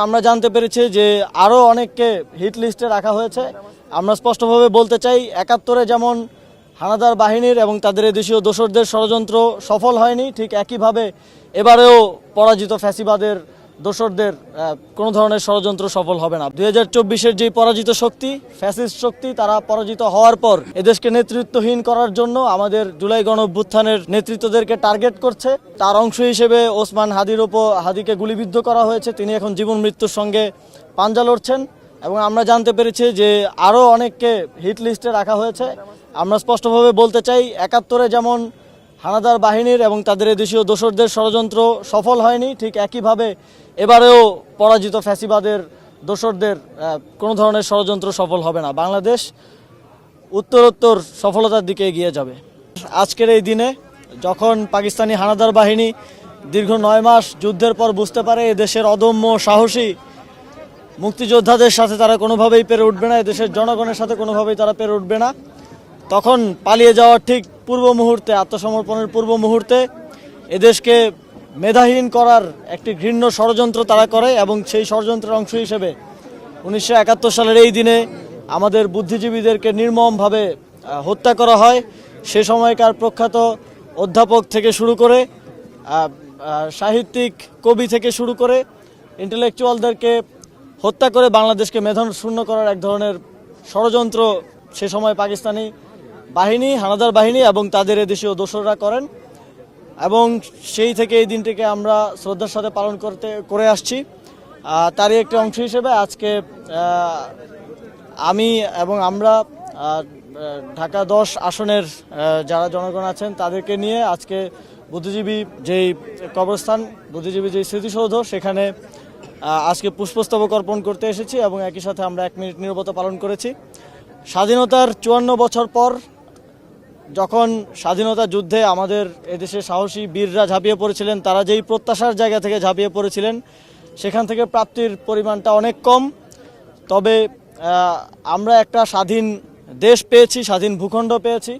আমরা জানতে পেরেছি যে আরও অনেককে হিট লিস্টে রাখা হয়েছে। আমরা স্পষ্টভাবে বলতে চাই, ৭১-এ যেমন হানাদার বাহিনীর এবং তাদের দেশীয় দোসরদের ষড়যন্ত্র সফল হয়নি, ঠিক একইভাবে এবারেও পরাজিত ফ্যাসিবাদের দোসরদের কোনো ধরনের ষড়যন্ত্র সফল হবে না। ২০২৪-এর যে পরাজিত শক্তি, ফ্যাসিস্ট শক্তি, তারা পরাজিত হওয়ার পর এদেশকে নেতৃত্বহীন করার জন্য আমাদের জুলাই গণঅভ্যুত্থানের নেতৃত্বদেরকে টার্গেট করছে। তার অংশ হিসেবে ওসমান হাদিকে গুলিবিদ্ধ করা হয়েছে। তিনি এখন জীবন মৃত্যুর সঙ্গে পাঞ্জা লড়ছেন এবং আমরা জানতে পেরেছি যে আরও অনেককে হিট লিস্টে রাখা হয়েছে। আমরা স্পষ্টভাবে বলতে চাই, ৭১-এ যেমন হানাদার বাহিনীর এবং তাদের দেশীয় দোসরদের ষড়যন্ত্র সফল হয়নি, ঠিক একইভাবে এবারেও পরাজিত ফ্যাসিবাদের দোসরদের কোনো ধরনের ষড়যন্ত্র সফল হবে না। বাংলাদেশ উত্তরোত্তর সফলতার দিকে এগিয়ে যাবে। আজকের এই দিনে যখন পাকিস্তানি হানাদার বাহিনী দীর্ঘ ৯ মাস যুদ্ধের পর বুঝতে পারে এদেশের অদম্য সাহসী মুক্তিযোদ্ধাদের সাথে তারা কোনোভাবেই পেরে উঠবে না, এদেশের জনগণের সাথে কোনোভাবেই তারা পেরে উঠবে না, তখন পালিয়ে যাওয়ার ঠিক পূর্ব মুহূর্তে, আত্মসমর্পণের পূর্ব মুহূর্তে এদেশকে মেধাহীন করার একটি ঘৃণ্য ষড়যন্ত্র তারা করে এবং সেই ষড়যন্ত্রের অংশ হিসেবে ১৯৭১ সালের এই দিনে আমাদের বুদ্ধিজীবীদেরকে নির্মমভাবে হত্যা করা হয়। সে সময়কার প্রখ্যাত অধ্যাপক থেকে শুরু করে সাহিত্যিক, কবি থেকে শুরু করে ইন্টেলেকচুয়ালদেরকে হত্যা করে বাংলাদেশকে মেধাশূন্য করার এক ধরনের ষড়যন্ত্র সে সময় পাকিস্তানি বাহিনী, হানাদার বাহিনী এবং তাদের দেশীয় দোসররা করেন এবং সেই থেকে এই দিনটিকে আমরা শ্রদ্ধার সাথে পালন করে আসছি। তারই একটি অংশ হিসেবে আজকে আমি এবং আমরা ঢাকা ১০ আসনের যারা জনগণ আছেন তাদেরকে নিয়ে আজকে বুদ্ধিজীবী যেই কবরস্থান, বুদ্ধিজীবী যেই স্মৃতিসৌধ, সেখানে আজকে পুষ্পস্তবক অর্পণ করতে এসেছি এবং একই সাথে আমরা ১ মিনিট নীরবতা পালন করেছি। স্বাধীনতার ৫৪ বছর পর যখন স্বাধীনতা যুদ্ধে আমাদের এদেশে সাহসী বীররা ঝাঁপিয়ে পড়েছিলেন, তারা যেই প্রত্যাশার জায়গা থেকে ঝাঁপিয়ে পড়েছিলেন সেখান থেকে প্রাপ্তির পরিমাণটা অনেক কম। তবে আমরা একটা স্বাধীন দেশ পেয়েছি, স্বাধীন ভূখণ্ড পেয়েছি।